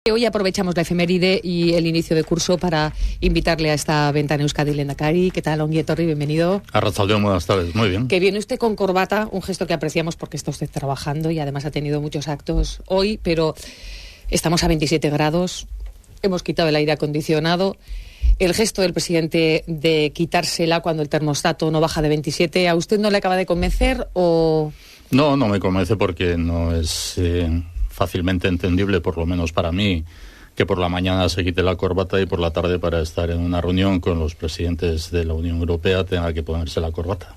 Hoy aprovechamos la efeméride y el inicio de curso para invitarle a esta ventana Euskadi Lehendakari. ¿Qué tal, Ongi Etorri? Bienvenido. Arratsaldeon, buenas tardes. Muy bien. Que viene usted con corbata, un gesto que apreciamos porque está usted trabajando y además ha tenido muchos actos hoy, pero estamos a 27 grados, hemos quitado el aire acondicionado. El gesto del presidente de quitársela cuando el termostato no baja de 27, ¿a usted no le acaba de convencer o...? No me convence porque no es... fácilmente entendible, por lo menos para mí, que por la mañana se quite la corbata y por la tarde, para estar en una reunión con los presidentes de la Unión Europea, tenga que ponerse la corbata.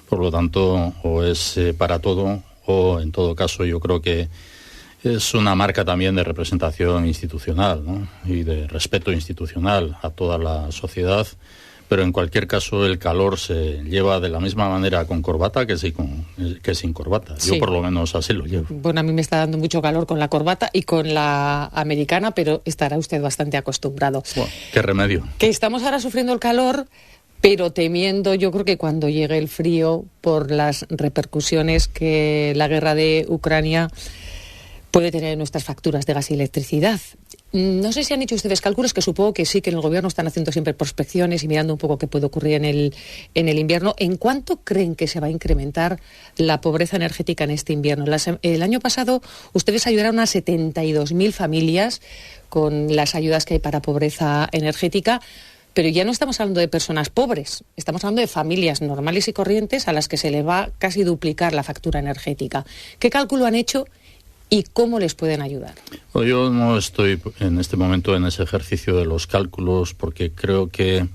Por lo tanto, o es para todo, o en todo caso yo creo que es una marca también de representación institucional, ¿no? Y de respeto institucional a toda la sociedad. Pero en cualquier caso el calor se lleva de la misma manera con corbata que sin corbata. Sí. Yo por lo menos así lo llevo. Bueno, a mí me está dando mucho calor con la corbata y con la americana, pero estará usted bastante acostumbrado. Bueno, qué remedio. Que estamos ahora sufriendo el calor, pero temiendo, yo creo que cuando llegue el frío, por las repercusiones que la guerra de Ucrania puede tener en nuestras facturas de gas y electricidad. No sé si han hecho ustedes cálculos, que supongo que sí, que en el gobierno están haciendo siempre prospecciones y mirando un poco qué puede ocurrir en el invierno. ¿En cuánto creen que se va a incrementar la pobreza energética en este invierno? El año pasado ustedes ayudaron a 72.000 familias con las ayudas que hay para pobreza energética, pero ya no estamos hablando de personas pobres, estamos hablando de familias normales y corrientes a las que se les va casi duplicar la factura energética. ¿Qué cálculo han hecho y cómo les pueden ayudar? Yo no estoy en este momento en ese ejercicio de los cálculos, porque creo que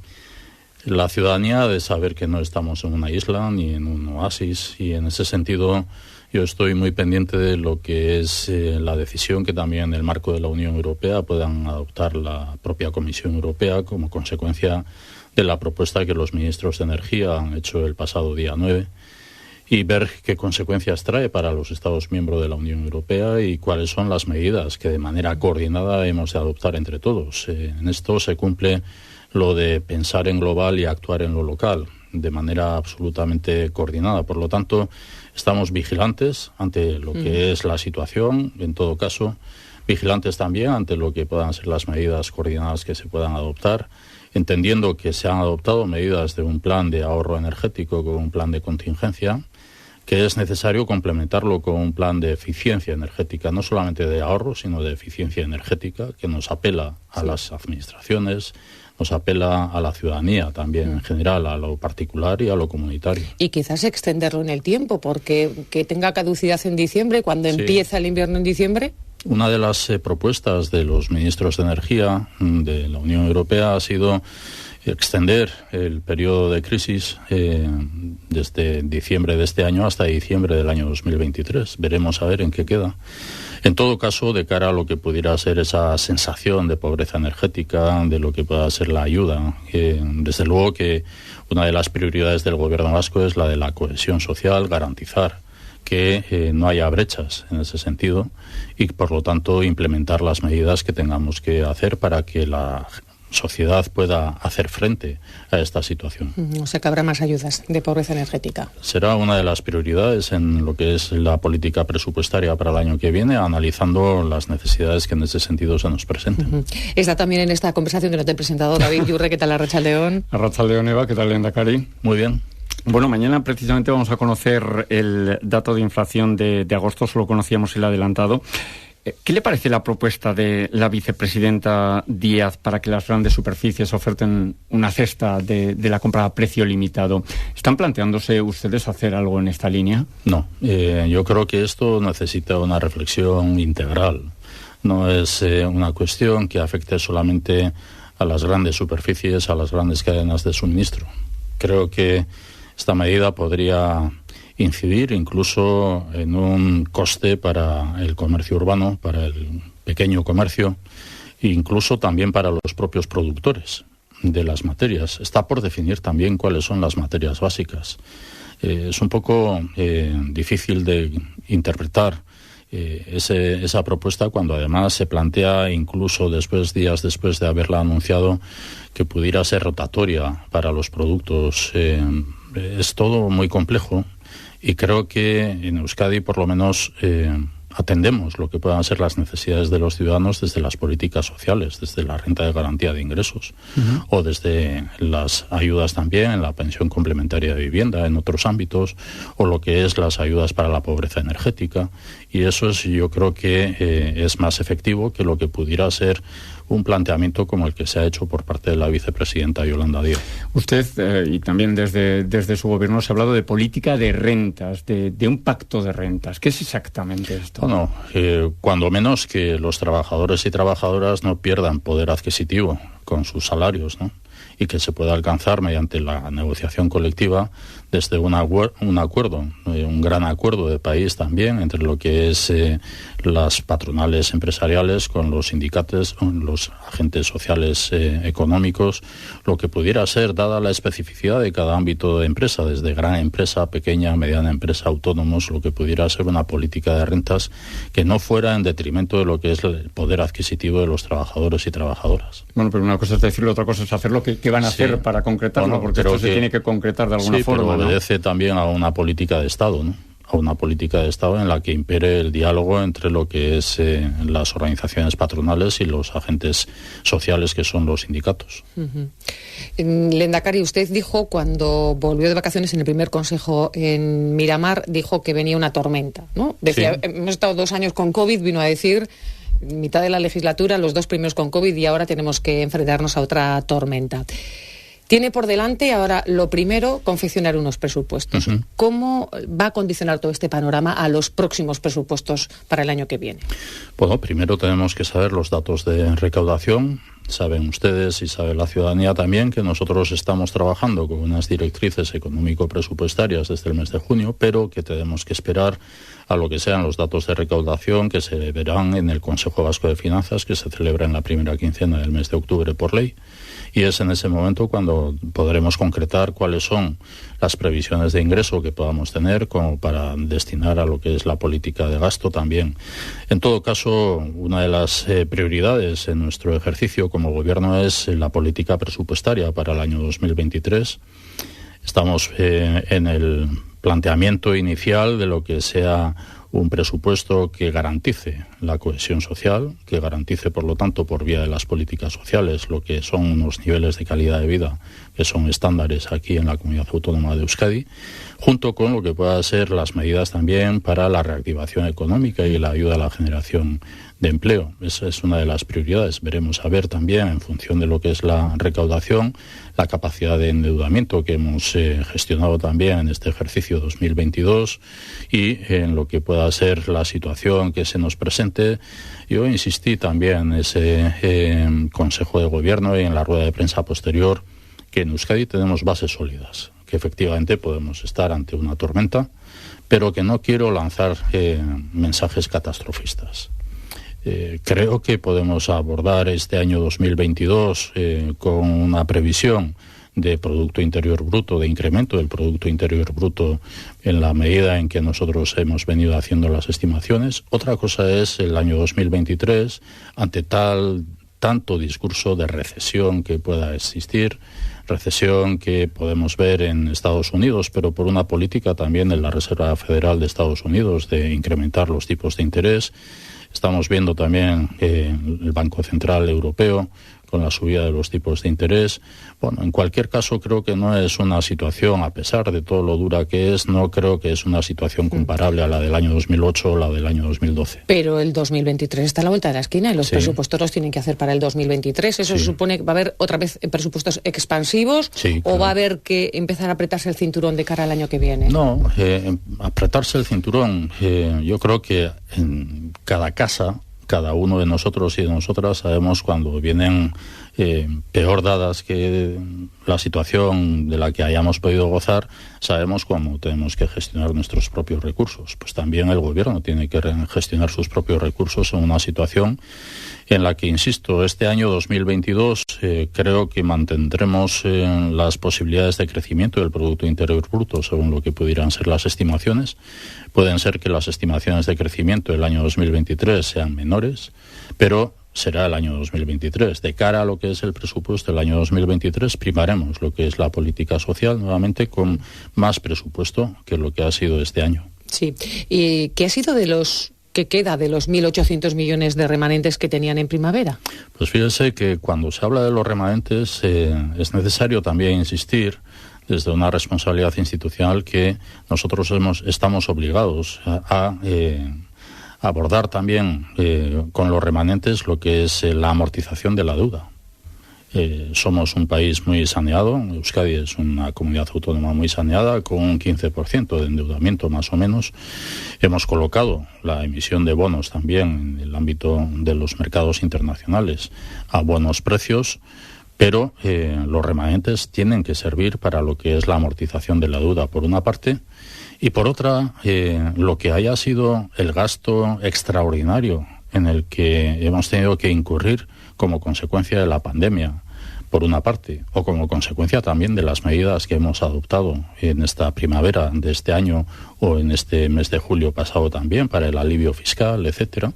la ciudadanía ha de saber que no estamos en una isla ni en un oasis, y en ese sentido yo estoy muy pendiente de lo que es la decisión que también en el marco de la Unión Europea puedan adoptar la propia Comisión Europea como consecuencia de la propuesta que los ministros de Energía han hecho el pasado día 9. Y ver qué consecuencias trae para los Estados miembros de la Unión Europea y cuáles son las medidas que de manera coordinada hemos de adoptar entre todos. En esto se cumple lo de pensar en global y actuar en lo local, de manera absolutamente coordinada. Por lo tanto, estamos vigilantes ante lo que es la situación, en todo caso, vigilantes también ante lo que puedan ser las medidas coordinadas que se puedan adoptar, entendiendo que se han adoptado medidas de un plan de ahorro energético con un plan de contingencia, que es necesario complementarlo con un plan de eficiencia energética, no solamente de ahorro, sino de eficiencia energética, que nos apela a las administraciones, nos apela a la ciudadanía también en general, a lo particular y a lo comunitario. Y quizás extenderlo en el tiempo, porque que tenga caducidad en diciembre, cuando empieza el invierno en diciembre. Una de las propuestas de los ministros de Energía de la Unión Europea ha sido extender el periodo de crisis desde diciembre de este año hasta diciembre del año 2023. Veremos a ver en qué queda. En todo caso, de cara a lo que pudiera ser esa sensación de pobreza energética, de lo que pueda ser la ayuda, desde luego que una de las prioridades del gobierno vasco es la de la cohesión social, garantizar que no haya brechas en ese sentido y, por lo tanto, implementar las medidas que tengamos que hacer para que la sociedad pueda hacer frente a esta situación. O sea que habrá más ayudas de pobreza energética. Será una de las prioridades en lo que es la política presupuestaria para el año que viene, analizando las necesidades que en ese sentido se nos presenten. Está también en esta conversación que nos ha presentado David Yurre. ¿Qué tal, Arratsaldeon? Arratsaldeon, Eva. ¿Qué tal, Lehendakari? Muy bien. Bueno, mañana precisamente vamos a conocer el dato de inflación de agosto, solo conocíamos el adelantado. ¿Qué le parece la propuesta de la vicepresidenta Díaz para que las grandes superficies oferten una cesta de la compra a precio limitado? ¿Están planteándose ustedes hacer algo en esta línea? No, yo creo que esto necesita una reflexión integral. No es una cuestión que afecte solamente a las grandes superficies, a las grandes cadenas de suministro. Creo que esta medida podría incidir incluso en un coste para el comercio urbano, para el pequeño comercio, e incluso también para los propios productores de las materias. Está por definir también cuáles son las materias básicas. Es un poco difícil de interpretar esa propuesta cuando además se plantea, incluso días después de haberla anunciado, que pudiera ser rotatoria para los productos. Es todo muy complejo y creo que en Euskadi por lo menos atendemos lo que puedan ser las necesidades de los ciudadanos desde las políticas sociales, desde la renta de garantía de ingresos o desde las ayudas también en la pensión complementaria de vivienda, en otros ámbitos, o lo que es las ayudas para la pobreza energética. Y eso es, yo creo que es más efectivo que lo que pudiera ser un planteamiento como el que se ha hecho por parte de la vicepresidenta Yolanda Díaz. Usted, y también desde su gobierno, se ha hablado de política de rentas, de un pacto de rentas. ¿Qué es exactamente esto? Bueno, cuando menos que los trabajadores y trabajadoras no pierdan poder adquisitivo con sus salarios, ¿no? Y que se pueda alcanzar mediante la negociación colectiva desde un acuerdo, un gran acuerdo de país también entre lo que es las patronales empresariales con los sindicatos, los agentes sociales económicos, lo que pudiera ser, dada la especificidad de cada ámbito de empresa, desde gran empresa, pequeña, mediana empresa, autónomos, lo que pudiera ser una política de rentas que no fuera en detrimento de lo que es el poder adquisitivo de los trabajadores y trabajadoras. Bueno, pero una cosa es decirlo, otra cosa es hacerlo. ¿Qué van a hacer para concretarlo? Bueno, porque esto se tiene que concretar de alguna forma. Pero obedece también a una política de Estado, ¿no? A una política de Estado en la que impere el diálogo entre lo que es las organizaciones patronales y los agentes sociales que son los sindicatos. Lehendakari, usted dijo cuando volvió de vacaciones en el primer consejo en Miramar, dijo que venía una tormenta, ¿no? Decía, hemos estado 2 años con COVID, vino a decir, mitad de la legislatura, los 2 primeros con COVID, y ahora tenemos que enfrentarnos a otra tormenta. Tiene por delante ahora, lo primero, confeccionar unos presupuestos. ¿Cómo va a condicionar todo este panorama a los próximos presupuestos para el año que viene? Bueno, primero tenemos que saber los datos de recaudación. Saben ustedes y sabe la ciudadanía también que nosotros estamos trabajando con unas directrices económico-presupuestarias desde el mes de junio, pero que tenemos que esperar a lo que sean los datos de recaudación que se verán en el Consejo Vasco de Finanzas, que se celebra en la primera quincena del mes de octubre por ley. Y es en ese momento cuando podremos concretar cuáles son las previsiones de ingreso que podamos tener como para destinar a lo que es la política de gasto también. En todo caso, una de las prioridades en nuestro ejercicio como Gobierno es la política presupuestaria para el año 2023. Estamos en el planteamiento inicial de lo que sea un presupuesto que garantice la cohesión social, que garantice, por lo tanto, por vía de las políticas sociales, lo que son unos niveles de calidad de vida que son estándares aquí en la Comunidad Autónoma de Euskadi, junto con lo que puedan ser las medidas también para la reactivación económica y la ayuda a la generación de empleo. Esa es una de las prioridades. Veremos a ver también, en función de lo que es la recaudación, la capacidad de endeudamiento que hemos gestionado también en este ejercicio 2022 y en lo que pueda ser la situación que se nos presente. Yo insistí también en ese Consejo de Gobierno y en la rueda de prensa posterior que en Euskadi tenemos bases sólidas, que efectivamente podemos estar ante una tormenta, pero que no quiero lanzar mensajes catastrofistas. Creo que podemos abordar este año 2022 con una previsión de Producto Interior Bruto, de incremento del Producto Interior Bruto en la medida en que nosotros hemos venido haciendo las estimaciones. Otra cosa es el año 2023, ante tanto discurso de recesión que pueda existir, recesión que podemos ver en Estados Unidos, pero por una política también de la Reserva Federal de Estados Unidos de incrementar los tipos de interés. Estamos viendo también el Banco Central Europeo con la subida de los tipos de interés. Bueno, en cualquier caso, creo que no es una situación, a pesar de todo lo dura que es, no creo que es una situación comparable a la del año 2008 o la del año 2012. Pero el 2023 está a la vuelta de la esquina y los presupuestos los tienen que hacer para el 2023. ¿Eso se supone que va a haber otra vez presupuestos expansivos o va a haber que empezar a apretarse el cinturón de cara al año que viene? No, apretarse el cinturón, yo creo que en cada casa, cada uno de nosotros y de nosotras sabemos cuando vienen peor dadas que la situación de la que hayamos podido gozar, sabemos cómo tenemos que gestionar nuestros propios recursos. Pues también el Gobierno tiene que gestionar sus propios recursos en una situación en la que, insisto, este año 2022 creo que mantendremos las posibilidades de crecimiento del Producto Interior Bruto según lo que pudieran ser las estimaciones. Pueden ser que las estimaciones de crecimiento del año 2023 sean menores, pero será el año 2023. De cara a lo que es el presupuesto del año 2023, primaremos lo que es la política social, nuevamente con más presupuesto que lo que ha sido este año. Sí. ¿Y qué ha sido de los ¿qué queda de los 1.800 millones de remanentes que tenían en primavera? Pues fíjese que cuando se habla de los remanentes es necesario también insistir desde una responsabilidad institucional que nosotros estamos obligados a abordar también con los remanentes lo que es la amortización de la deuda. Somos un país muy saneado, Euskadi es una comunidad autónoma muy saneada, con un 15% de endeudamiento más o menos. Hemos colocado la emisión de bonos también en el ámbito de los mercados internacionales a buenos precios, pero los remanentes tienen que servir para lo que es la amortización de la deuda, por una parte, y por otra, lo que haya sido el gasto extraordinario en el que hemos tenido que incurrir como consecuencia de la pandemia, por una parte, o como consecuencia también de las medidas que hemos adoptado en esta primavera de este año o en este mes de julio pasado también para el alivio fiscal, etcétera.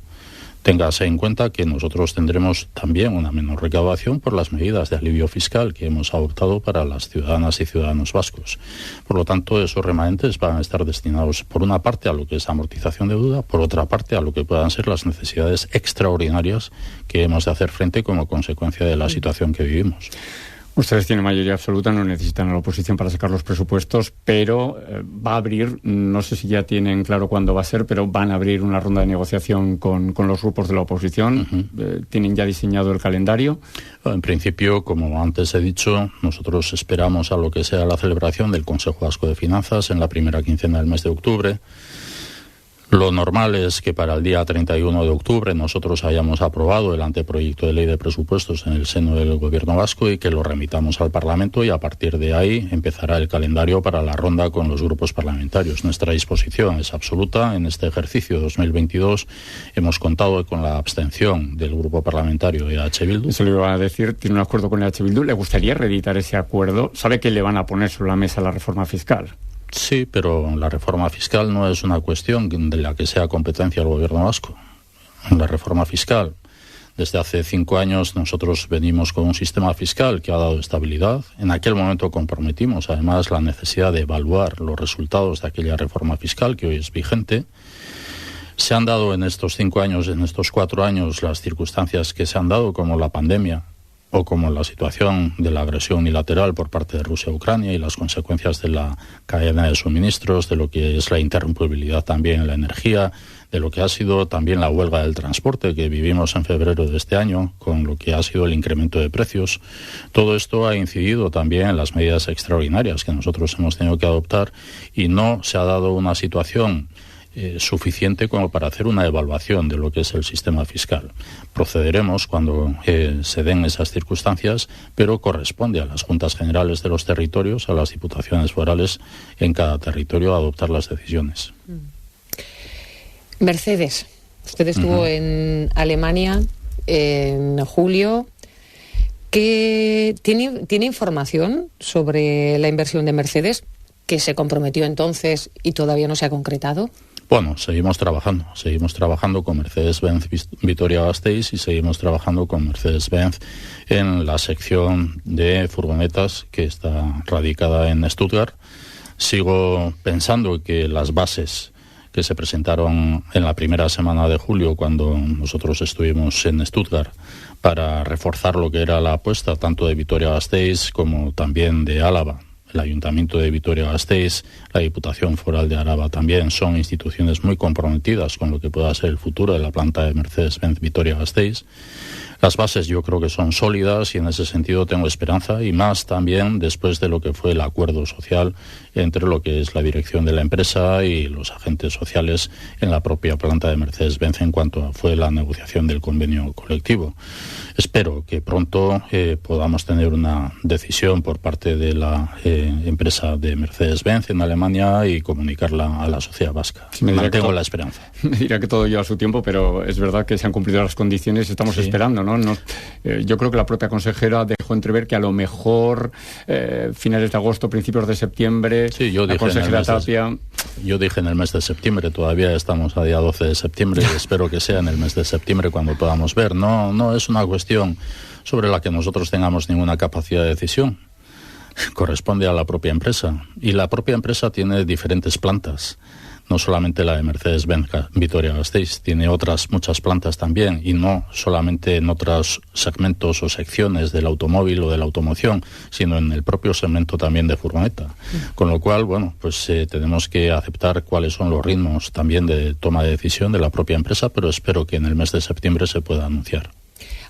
Téngase en cuenta que nosotros tendremos también una menor recaudación por las medidas de alivio fiscal que hemos adoptado para las ciudadanas y ciudadanos vascos. Por lo tanto, esos remanentes van a estar destinados, por una parte, a lo que es amortización de deuda, por otra parte, a lo que puedan ser las necesidades extraordinarias que hemos de hacer frente como consecuencia de la situación que vivimos. Ustedes tienen mayoría absoluta, no necesitan a la oposición para sacar los presupuestos, pero va a abrir, no sé si ya tienen claro cuándo va a ser, pero van a abrir una ronda de negociación con los grupos de la oposición. Uh-huh. ¿Tienen ya diseñado el calendario? En principio, como antes he dicho, nosotros esperamos a lo que sea la celebración del Consejo Vasco de Finanzas en la primera quincena del mes de octubre. Lo normal es que para el día 31 de octubre nosotros hayamos aprobado el anteproyecto de ley de presupuestos en el seno del Gobierno vasco y que lo remitamos al Parlamento, y a partir de ahí empezará el calendario para la ronda con los grupos parlamentarios. Nuestra disposición es absoluta. En este ejercicio 2022 hemos contado con la abstención del grupo parlamentario de EH Bildu. Eso le iba a decir, tiene un acuerdo con EH Bildu. ¿Le gustaría reeditar ese acuerdo? ¿Sabe que le van a poner sobre la mesa la reforma fiscal? Sí, pero la reforma fiscal no es una cuestión de la que sea competencia del Gobierno vasco. La reforma fiscal, desde hace 5 años nosotros venimos con un sistema fiscal que ha dado estabilidad. En aquel momento comprometimos además la necesidad de evaluar los resultados de aquella reforma fiscal que hoy es vigente. Se han dado en estos 5 años, en estos 4 años, las circunstancias que se han dado, como la pandemia o como la situación de la agresión unilateral por parte de Rusia a Ucrania y las consecuencias de la cadena de suministros, de lo que es la interrumpibilidad también en la energía, de lo que ha sido también la huelga del transporte que vivimos en febrero de este año, con lo que ha sido el incremento de precios. Todo esto ha incidido también en las medidas extraordinarias que nosotros hemos tenido que adoptar, y no se ha dado una situación suficiente como para hacer una evaluación de lo que es el sistema fiscal. Procederemos cuando se den esas circunstancias, pero corresponde a las Juntas Generales de los territorios, a las diputaciones forales en cada territorio, a adoptar las decisiones. Mercedes, usted estuvo en Alemania en julio. ¿Tiene información sobre la inversión de Mercedes, que se comprometió entonces y todavía no se ha concretado? Bueno, seguimos trabajando con Mercedes-Benz Vitoria-Gasteiz y seguimos trabajando con Mercedes-Benz en la sección de furgonetas que está radicada en Stuttgart. Sigo pensando que las bases que se presentaron en la primera semana de julio, cuando nosotros estuvimos en Stuttgart, para reforzar lo que era la apuesta tanto de Vitoria-Gasteiz como también de Álava, el Ayuntamiento de Vitoria-Gasteiz, la Diputación Foral de Araba también son instituciones muy comprometidas con lo que pueda ser el futuro de la planta de Mercedes-Benz Vitoria-Gasteiz. Las bases yo creo que son sólidas y en ese sentido tengo esperanza, y más también después de lo que fue el acuerdo social entre lo que es la dirección de la empresa y los agentes sociales en la propia planta de Mercedes-Benz en cuanto fue la negociación del convenio colectivo. Espero que pronto podamos tener una decisión por parte de la empresa de Mercedes-Benz en Alemania y comunicarla a la sociedad vasca. Sí, mantengo la esperanza. Me dirá que todo lleva su tiempo, pero es verdad que se han cumplido las condiciones y estamos esperando, ¿no? Yo creo que la propia consejera dejó entrever que a lo mejor finales de agosto, principios de septiembre, sí, yo la consejera Tapia... Yo dije en el mes de septiembre, todavía estamos a día 12 de septiembre y espero que sea en el mes de septiembre cuando podamos ver. No es una cuestión sobre la que nosotros tengamos ninguna capacidad de decisión. Corresponde a la propia empresa, y la propia empresa tiene diferentes plantas no solamente la de Mercedes-Benz Vitoria-Gasteiz, tiene otras muchas plantas también, y no solamente en otros segmentos o secciones del automóvil o de la automoción, sino en el propio segmento también de furgoneta. Con lo cual, bueno, pues tenemos que aceptar cuáles son los ritmos también de toma de decisión de la propia empresa, pero espero que en el mes de septiembre se pueda anunciar.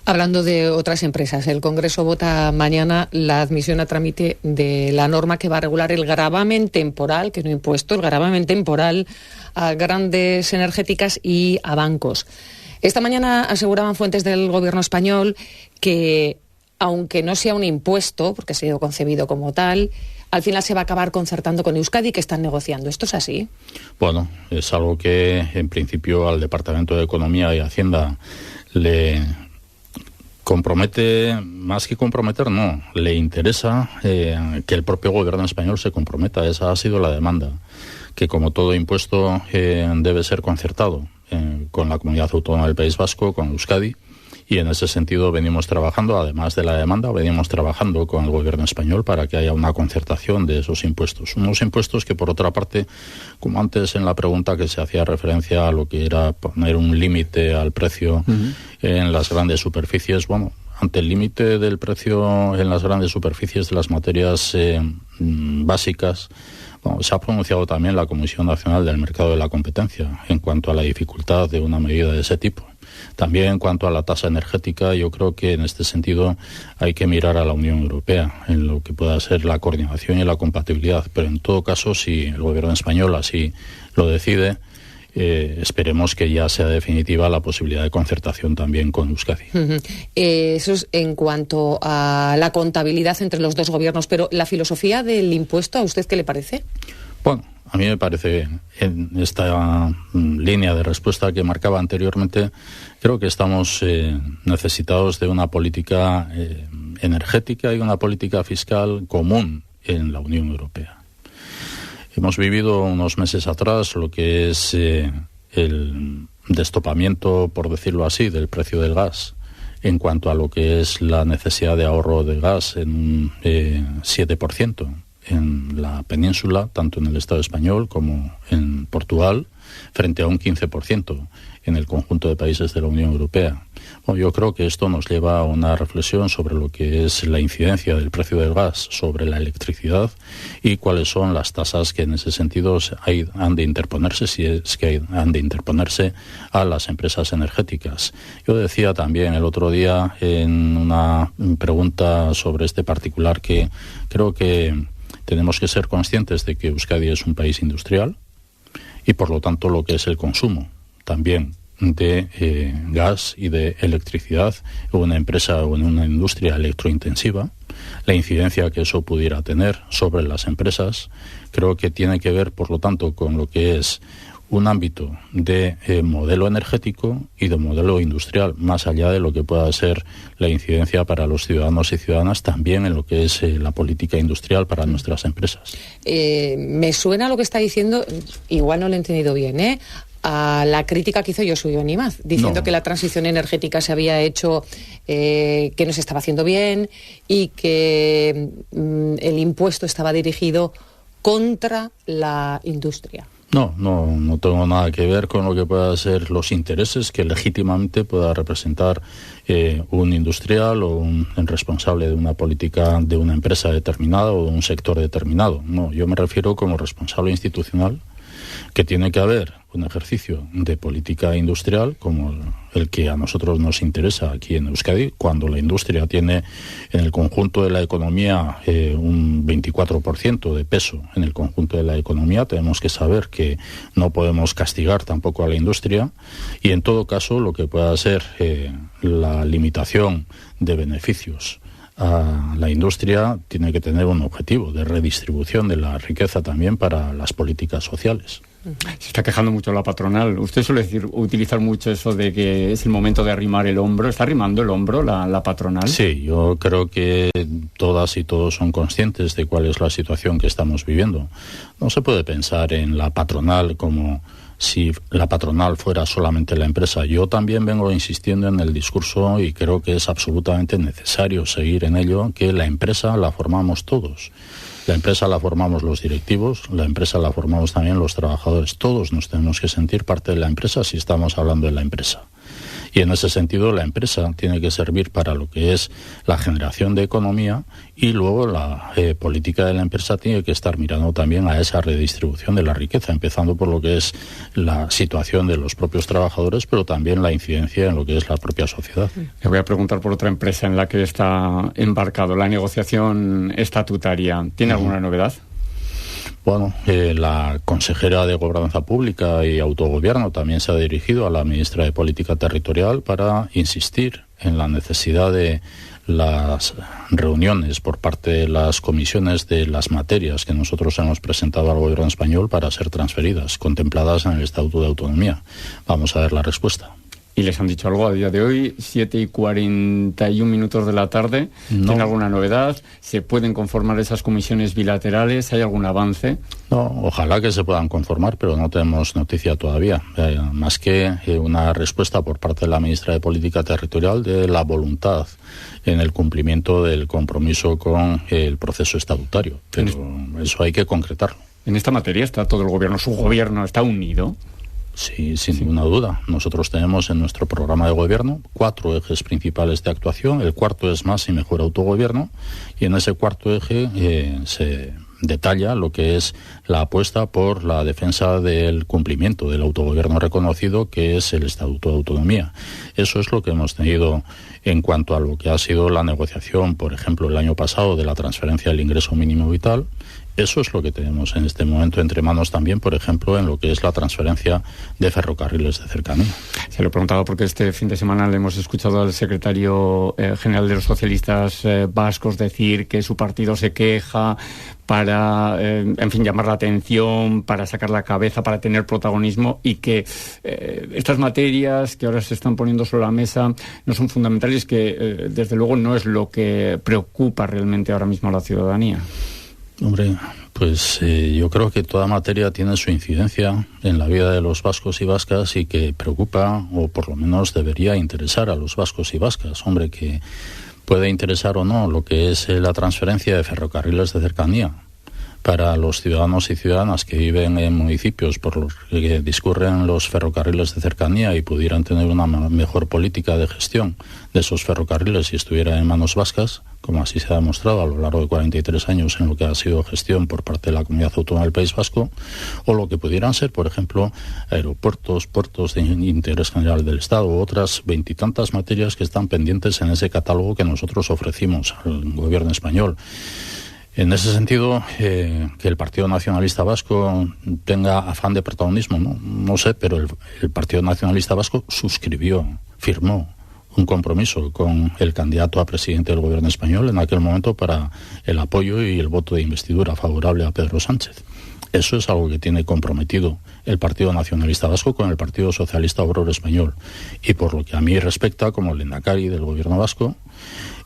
Hablando de otras empresas, el Congreso vota mañana la admisión a trámite de la norma que va a regular el gravamen temporal, que no impuesto, el gravamen temporal a grandes energéticas y a bancos. Esta mañana aseguraban fuentes del Gobierno español que, aunque no sea un impuesto, porque ha sido concebido como tal, al final se va a acabar concertando con Euskadi, que están negociando. ¿Esto es así? Bueno, es algo que en principio al Departamento de Economía y Hacienda le compromete, más que comprometer, no, le interesa que el propio gobierno español se comprometa. Esa ha sido la demanda, que como todo impuesto debe ser concertado con la Comunidad Autónoma del País Vasco, con Euskadi, y en ese sentido venimos trabajando, además de la demanda, venimos trabajando con el gobierno español para que haya una concertación de esos impuestos. Unos impuestos que, por otra parte, como antes en la pregunta que se hacía referencia a lo que era poner un límite al precio en las grandes superficies, bueno, ante el límite del precio en las grandes superficies de las materias básicas, bueno, se ha pronunciado también la Comisión Nacional del Mercado de la Competencia en cuanto a la dificultad de una medida de ese tipo. También en cuanto a la tasa energética, yo creo que en este sentido hay que mirar a la Unión Europea en lo que pueda ser la coordinación y la compatibilidad. Pero en todo caso, si el gobierno español así lo decide, esperemos que ya sea definitiva la posibilidad de concertación también con Euskadi. Eso es en cuanto a la contabilidad entre los dos gobiernos, pero la filosofía del impuesto, ¿a usted qué le parece? Bueno, a mí me parece, en esta línea de respuesta que marcaba anteriormente, creo que estamos necesitados de una política energética y una política fiscal común en la Unión Europea. Hemos vivido unos meses atrás lo que es el destopamiento, por decirlo así, del precio del gas en cuanto a lo que es la necesidad de ahorro de gas en un 7%. En la península, tanto en el Estado español como en Portugal, frente a un 15% en el conjunto de países de la Unión Europea. Bueno, yo creo que esto nos lleva a una reflexión sobre lo que es la incidencia del precio del gas sobre la electricidad y cuáles son las tasas que en ese sentido han de interponerse, si es que han de interponerse a las empresas energéticas. Yo decía también el otro día en una pregunta sobre este particular que creo que tenemos que ser conscientes de que Euskadi es un país industrial y, por lo tanto, lo que es el consumo también de gas y de electricidad en una empresa o en una industria electrointensiva, la incidencia que eso pudiera tener sobre las empresas, creo que tiene que ver, por lo tanto, con lo que es un ámbito de modelo energético y de modelo industrial, más allá de lo que pueda ser la incidencia para los ciudadanos y ciudadanas, también en lo que es la política industrial para nuestras empresas. Me suena lo que está diciendo, igual no lo he entendido bien, a la crítica que hizo Josu Jon Imaz, diciendo que la transición energética se había hecho, que no se estaba haciendo bien y que el impuesto estaba dirigido contra la industria. No tengo nada que ver con lo que puedan ser los intereses que legítimamente pueda representar un industrial o un responsable de una política de una empresa determinada o de un sector determinado. No, yo me refiero como responsable institucional que tiene que haber un ejercicio de política industrial como el que a nosotros nos interesa aquí en Euskadi, cuando la industria tiene en el conjunto de la economía un 24% de peso en el conjunto de la economía. Tenemos que saber que no podemos castigar tampoco a la industria y, en todo caso, lo que pueda ser la limitación de beneficios a la industria tiene que tener un objetivo de redistribución de la riqueza también para las políticas sociales. Se está quejando mucho la patronal. Usted suele utilizar mucho eso de que es el momento de arrimar el hombro. ¿Está arrimando el hombro la patronal? Sí, yo creo que todas y todos son conscientes de cuál es la situación que estamos viviendo. No se puede pensar en la patronal como si la patronal fuera solamente la empresa. Yo también vengo insistiendo en el discurso y creo que es absolutamente necesario seguir en ello, que la empresa la formamos todos. La empresa la formamos los directivos, la empresa la formamos también los trabajadores. Todos nos tenemos que sentir parte de la empresa si estamos hablando de la empresa. Y en ese sentido la empresa tiene que servir para lo que es la generación de economía, y luego la política de la empresa tiene que estar mirando también a esa redistribución de la riqueza, empezando por lo que es la situación de los propios trabajadores, pero también la incidencia en lo que es la propia sociedad. Le voy a preguntar por otra empresa en la que está embarcado, la negociación estatutaria. ¿Tiene alguna novedad? Bueno, la consejera de Gobernanza Pública y Autogobierno también se ha dirigido a la ministra de Política Territorial para insistir en la necesidad de las reuniones por parte de las comisiones de las materias que nosotros hemos presentado al Gobierno español para ser transferidas, contempladas en el Estatuto de Autonomía. Vamos a ver la respuesta. ¿Y les han dicho algo a día de hoy? 7:41 de la tarde. No. ¿Tiene alguna novedad? ¿Se pueden conformar esas comisiones bilaterales? ¿Hay algún avance? No, ojalá que se puedan conformar, pero no tenemos noticia todavía. Más que una respuesta por parte de la ministra de Política Territorial de la voluntad en el cumplimiento del compromiso con el proceso estatutario. Pero eso hay que concretarlo. En esta materia está todo el gobierno, su gobierno está unido. Sí, sin ninguna duda. Nosotros tenemos en nuestro programa de gobierno 4 ejes principales de actuación. El cuarto es más y mejor autogobierno, y en ese cuarto eje se detalla lo que es la apuesta por la defensa del cumplimiento del autogobierno reconocido, que es el Estatuto de Autonomía. Eso es lo que hemos tenido en cuanto a lo que ha sido la negociación, por ejemplo, el año pasado de la transferencia del ingreso mínimo vital. Eso es lo que tenemos en este momento entre manos también, por ejemplo, en lo que es la transferencia de ferrocarriles de cercanía. Se lo he preguntado porque este fin de semana le hemos escuchado al secretario general de los socialistas vascos decir que su partido se queja para, llamar la atención, para sacar la cabeza, para tener protagonismo, y que estas materias que ahora se están poniendo sobre la mesa no son fundamentales, que desde luego no es lo que preocupa realmente ahora mismo a la ciudadanía. Hombre, pues yo creo que toda materia tiene su incidencia en la vida de los vascos y vascas, y que preocupa, o por lo menos debería interesar a los vascos y vascas. Hombre, que puede interesar o no lo que es la transferencia de ferrocarriles de cercanía para los ciudadanos y ciudadanas que viven en municipios por los que discurren los ferrocarriles de cercanía y pudieran tener una mejor política de gestión de esos ferrocarriles si estuvieran en manos vascas, como así se ha demostrado a lo largo de 43 años en lo que ha sido gestión por parte de la Comunidad Autónoma del País Vasco, o lo que pudieran ser, por ejemplo, aeropuertos, puertos de interés general del Estado, u otras 20 y tantas materias que están pendientes en ese catálogo que nosotros ofrecimos al Gobierno español. En ese sentido, que el Partido Nacionalista Vasco tenga afán de protagonismo, no sé, pero el Partido Nacionalista Vasco firmó un compromiso con el candidato a presidente del Gobierno español en aquel momento para el apoyo y el voto de investidura favorable a Pedro Sánchez. Eso es algo que tiene comprometido el Partido Nacionalista Vasco con el Partido Socialista Obrero Español. Y por lo que a mí respecta, como lehendakari del Gobierno vasco,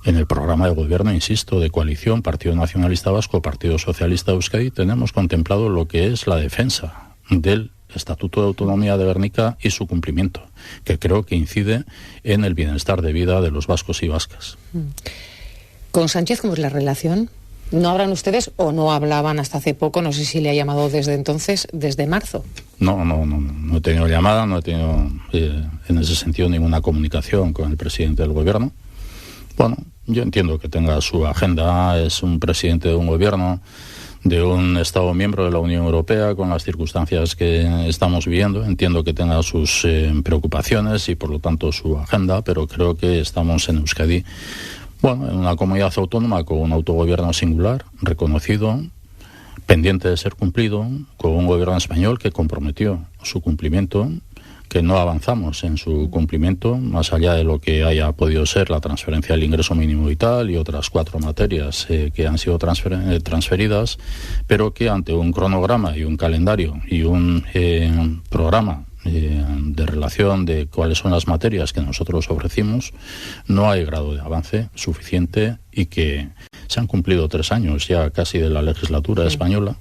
en el programa de gobierno, insisto, de coalición Partido Nacionalista Vasco, Partido Socialista de Euskadi, tenemos contemplado lo que es la defensa del Estatuto de Autonomía de Gernika y su cumplimiento, que creo que incide en el bienestar de vida de los vascos y vascas. ¿Con Sánchez cómo es la relación? ¿No hablan ustedes o no hablaban hasta hace poco? No sé si le ha llamado desde entonces, desde marzo. No he tenido llamada, no he tenido en ese sentido ninguna comunicación con el presidente del gobierno. Bueno, yo entiendo que tenga su agenda, es un presidente de un gobierno, de un Estado miembro de la Unión Europea, con las circunstancias que estamos viviendo. Entiendo que tenga sus preocupaciones y por lo tanto su agenda, pero creo que estamos en Euskadi, en una comunidad autónoma con un autogobierno singular, reconocido, pendiente de ser cumplido, con un gobierno español que comprometió su cumplimiento, que no avanzamos en su cumplimiento, más allá de lo que haya podido ser la transferencia del ingreso mínimo vital y otras 4 materias que han sido transferidas, pero que ante un cronograma y un calendario y un programa de relación de cuáles son las materias que nosotros ofrecimos, no hay grado de avance suficiente, y que se han cumplido 3 años ya casi de la legislatura española,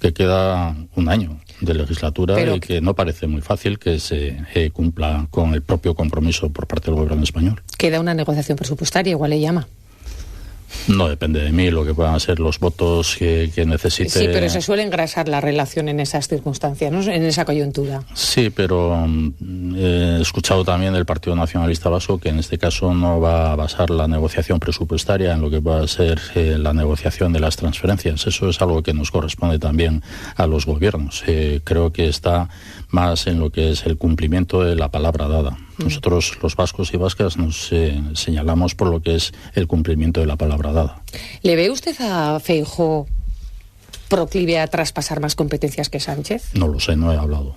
que queda un año de legislatura, pero y que no parece muy fácil que se cumpla con el propio compromiso por parte del gobierno español. Queda una negociación presupuestaria, igual le llama. No depende de mí lo que puedan ser los votos que necesite. Sí, pero se suele engrasar la relación en esas circunstancias, ¿no? En esa coyuntura. Sí, pero he escuchado también del Partido Nacionalista Vasco que en este caso no va a basar la negociación presupuestaria en lo que pueda ser la negociación de las transferencias. Eso es algo que nos corresponde también a los gobiernos. Creo que está más en lo que es el cumplimiento de la palabra dada. Nosotros, los vascos y vascas, nos señalamos por lo que es el cumplimiento de la palabra dada. ¿Le ve usted a Feijóo proclive a traspasar más competencias que Sánchez? No lo sé, no he hablado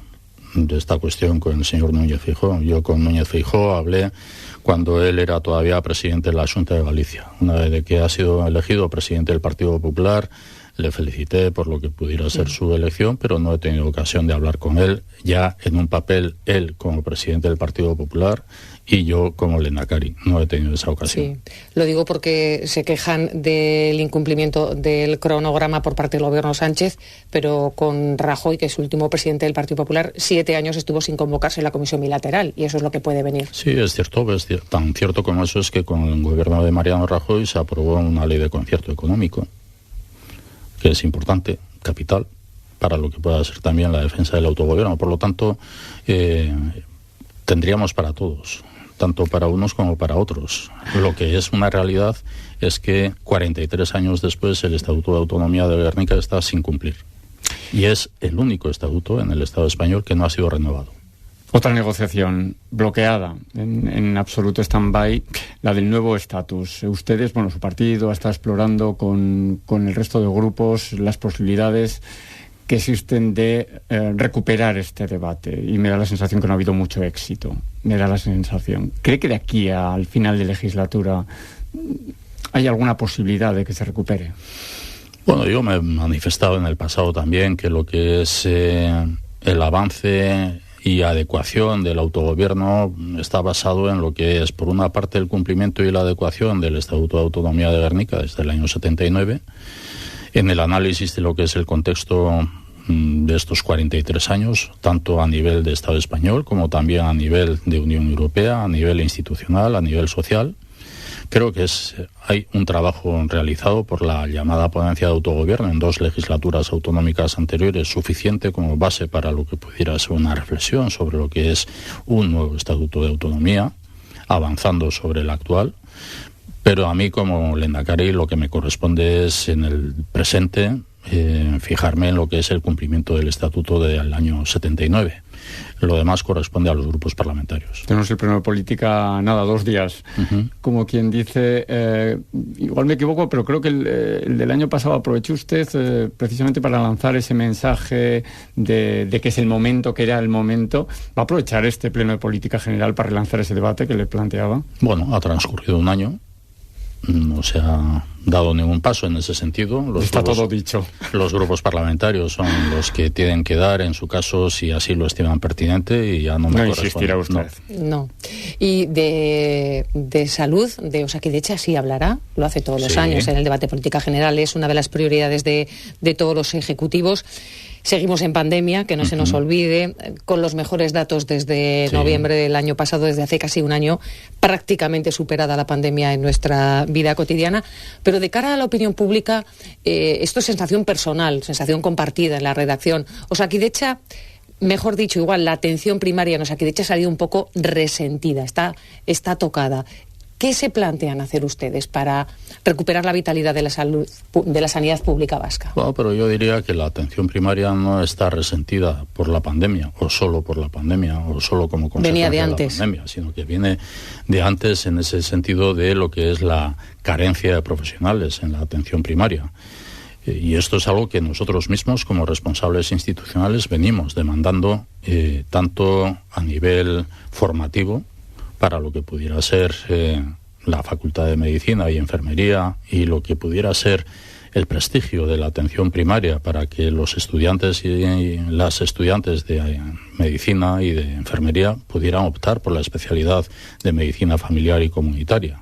de esta cuestión con el señor Núñez Feijóo. Yo con Núñez Feijóo hablé cuando él era todavía presidente de la Xunta de Galicia. Una vez de que ha sido elegido presidente del Partido Popular, le felicité por lo que pudiera ser su elección, pero no he tenido ocasión de hablar con él, ya en un papel, él como presidente del Partido Popular y yo como lehendakari. No he tenido esa ocasión. Sí, lo digo porque se quejan del incumplimiento del cronograma por parte del gobierno Sánchez, pero con Rajoy, que es el último presidente del Partido Popular, 7 años estuvo sin convocarse en la comisión bilateral, y eso es lo que puede venir. Sí, es cierto, tan cierto como eso es que con el gobierno de Mariano Rajoy se aprobó una ley de concierto económico, que es importante, capital, para lo que pueda ser también la defensa del autogobierno. Por lo tanto, tendríamos para todos, tanto para unos como para otros. Lo que es una realidad es que 43 años después el Estatuto de Autonomía de Gernika está sin cumplir. Y es el único estatuto en el Estado español que no ha sido renovado. Otra negociación bloqueada, en absoluto stand-by, la del nuevo estatus. Ustedes, bueno, su partido está explorando con el resto de grupos las posibilidades que existen de recuperar este debate. Y me da la sensación que no ha habido mucho éxito. Me da la sensación. ¿Cree que de aquí al final de legislatura hay alguna posibilidad de que se recupere? Bueno, yo me he manifestado en el pasado también que lo que es el avance y adecuación del autogobierno está basado en lo que es, por una parte, el cumplimiento y la adecuación del Estatuto de Autonomía de Gernika desde el año 79, en el análisis de lo que es el contexto de estos 43 años, tanto a nivel de Estado español como también a nivel de Unión Europea, a nivel institucional, a nivel social. Creo que hay un trabajo realizado por la llamada ponencia de autogobierno en 2 legislaturas autonómicas anteriores suficiente como base para lo que pudiera ser una reflexión sobre lo que es un nuevo estatuto de autonomía, avanzando sobre el actual. Pero a mí como lehendakari lo que me corresponde es en el presente fijarme en lo que es el cumplimiento del estatuto del año 79. Lo demás corresponde a los grupos parlamentarios. Tenemos el pleno de política, 2 días. Como quien dice, igual me equivoco, pero creo que el del año pasado aprovechó usted precisamente para lanzar ese mensaje de que es el momento, que era el momento. ¿Va a aprovechar este pleno de política general para relanzar ese debate que le planteaba? Bueno, ha transcurrido un año. No se ha dado ningún paso en ese sentido. Todo dicho. Los grupos parlamentarios son los que tienen que dar, en su caso, si así lo estiman pertinente, y ya no me insistirá usted. No. Y de salud, de Osakidetza sí hablará, lo hace todos los años en el debate de política general, es una de las prioridades de todos los ejecutivos. Seguimos en pandemia, que no se nos olvide, con los mejores datos desde noviembre del año pasado, desde hace casi un año, prácticamente superada la pandemia en nuestra vida cotidiana. Pero de cara a la opinión pública, esto es sensación personal, sensación compartida en la redacción. Osakidetza, mejor dicho, igual la atención primaria en Osakidetza ha salido un poco resentida, está tocada. ¿Qué se plantean hacer ustedes para recuperar la vitalidad de la salud, de la sanidad pública vasca? Bueno, pero yo diría que la atención primaria no está resentida por la pandemia, o solo por la pandemia, o solo como consecuencia de la pandemia, sino que viene de antes en ese sentido de lo que es la carencia de profesionales en la atención primaria. Y esto es algo que nosotros mismos, como responsables institucionales, venimos demandando tanto a nivel formativo, para lo que pudiera ser la Facultad de Medicina y Enfermería, y lo que pudiera ser el prestigio de la atención primaria para que los estudiantes y las estudiantes de Medicina y de Enfermería pudieran optar por la especialidad de Medicina Familiar y Comunitaria.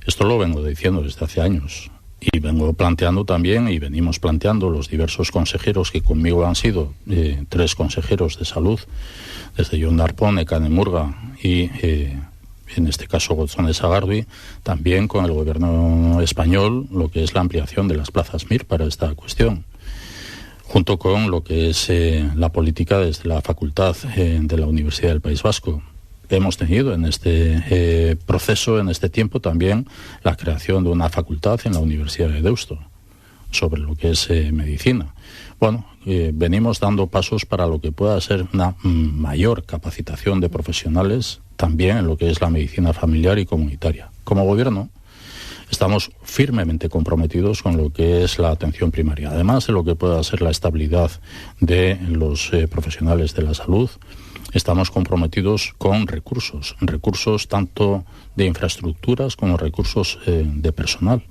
Esto lo vengo diciendo desde hace años. Y vengo planteando también, y venimos planteando los diversos consejeros que conmigo han sido 3 consejeros de salud, desde Jon Darpón, Ekane Murga y en este caso González Sagardui, también con el gobierno español, lo que es la ampliación de las plazas MIR para esta cuestión, junto con lo que es la política desde la facultad de la Universidad del País Vasco. Hemos tenido en este proceso, en este tiempo, también la creación de una facultad en la Universidad de Deusto sobre lo que es medicina. Bueno, venimos dando pasos para lo que pueda ser una mayor capacitación de profesionales también en lo que es la medicina familiar y comunitaria. Como gobierno estamos firmemente comprometidos con lo que es la atención primaria, además de lo que pueda ser la estabilidad de los profesionales de la salud. Estamos comprometidos con recursos tanto de infraestructuras como recursos de personal.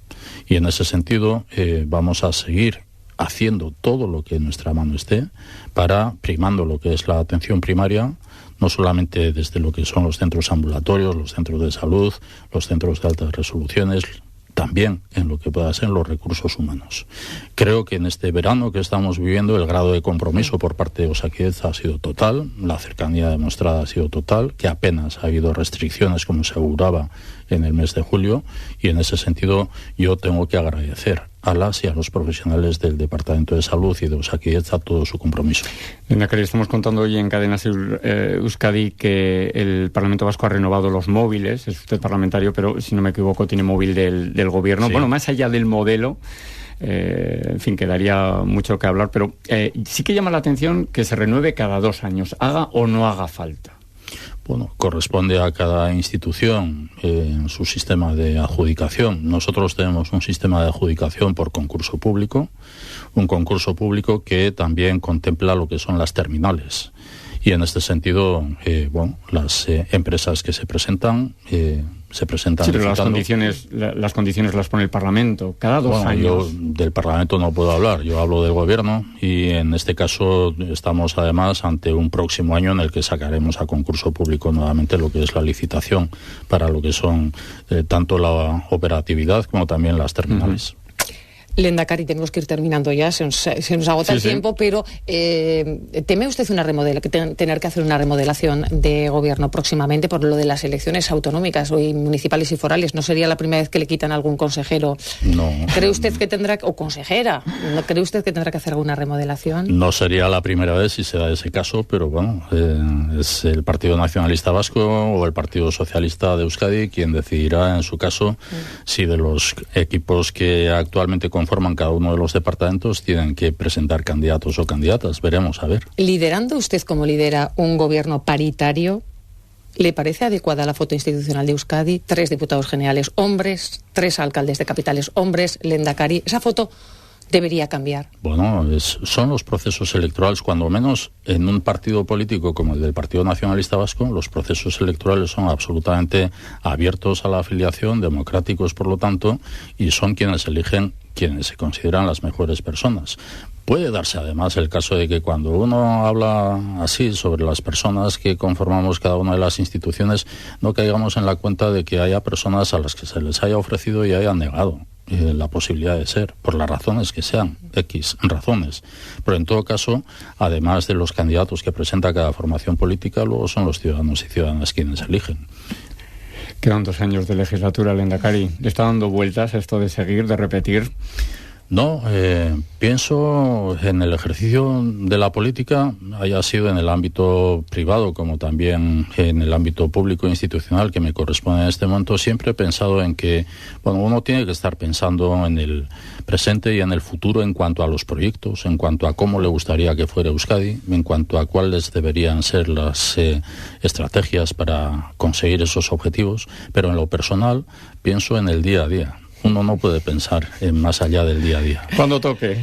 Y en ese sentido vamos a seguir haciendo todo lo que en nuestra mano esté para primando lo que es la atención primaria, no solamente desde lo que son los centros ambulatorios, los centros de salud, los centros de altas resoluciones, también en lo que pueda ser los recursos humanos. Creo que en este verano que estamos viviendo el grado de compromiso por parte de Osakidetza ha sido total, la cercanía demostrada ha sido total, que apenas ha habido restricciones como se auguraba en el mes de julio, y en ese sentido yo tengo que agradecer a las y a los profesionales del Departamento de Salud y de Osakidetza todo su compromiso. Lehendakari, estamos contando hoy en Cadena Ser Euskadi que el Parlamento Vasco ha renovado los móviles. Es usted parlamentario, pero si no me equivoco tiene móvil del gobierno. Sí. Bueno, más allá del modelo, en fin, quedaría mucho que hablar, pero sí que llama la atención que se renueve cada 2 años, haga o no haga falta. Bueno, corresponde a cada institución en su sistema de adjudicación. Nosotros tenemos un sistema de adjudicación por concurso público, un concurso público que también contempla lo que son las terminales. Y en este sentido, las empresas que se presentan sí, pero las condiciones las pone el Parlamento cada 2 años. Yo del Parlamento no puedo hablar, yo hablo del Gobierno, y en este caso estamos además ante un próximo año en el que sacaremos a concurso público nuevamente lo que es la licitación para lo que son tanto la operatividad como también las terminales. Lehendakari, tenemos que ir terminando ya, se nos agota el tiempo, pero ¿teme usted tener que hacer una remodelación de gobierno próximamente por lo de las elecciones autonómicas o municipales y forales? ¿No sería la primera vez que le quitan a algún consejero? No. ¿Cree usted que tendrá, o consejera, ¿no cree usted que tendrá que hacer alguna remodelación? No sería la primera vez si se da ese caso, pero bueno, es el Partido Nacionalista Vasco o el Partido Socialista de Euskadi quien decidirá en su caso si de los equipos que actualmente conforman cada uno de los departamentos tienen que presentar candidatos o candidatas. Veremos, a ver. Liderando usted como lidera un gobierno paritario, ¿le parece adecuada la foto institucional de Euskadi? 3 diputados generales hombres, 3 alcaldes de capitales hombres, Lehendakari. ¿Esa foto debería cambiar? Bueno, son los procesos electorales, cuando menos en un partido político como el del Partido Nacionalista Vasco, los procesos electorales son absolutamente abiertos a la afiliación, democráticos por lo tanto, y son quienes eligen quienes se consideran las mejores personas. Puede darse además el caso de que cuando uno habla así sobre las personas que conformamos cada una de las instituciones, no caigamos en la cuenta de que haya personas a las que se les haya ofrecido y hayan negado la posibilidad de ser, por las razones que sean, X razones. Pero en todo caso, además de los candidatos que presenta cada formación política, luego son los ciudadanos y ciudadanas quienes eligen. Quedan 2 años de legislatura, Lehendakari. ¿Le está dando vueltas esto de seguir, de repetir? No, pienso en el ejercicio de la política, haya sido en el ámbito privado como también en el ámbito público e institucional que me corresponde en este momento. Siempre he pensado en que uno tiene que estar pensando en el presente y en el futuro en cuanto a los proyectos, en cuanto a cómo le gustaría que fuera Euskadi, en cuanto a cuáles deberían ser las estrategias para conseguir esos objetivos, pero en lo personal pienso en el día a día. Uno no puede pensar en más allá del día a día. Cuando toque.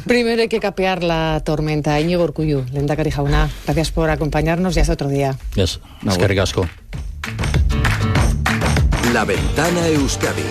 Primero hay que capear la tormenta. Íñigo Urkullu, Lehendakari jauna, gracias por acompañarnos y hasta otro día. Eskerrik asko. La Ventana Euskadi.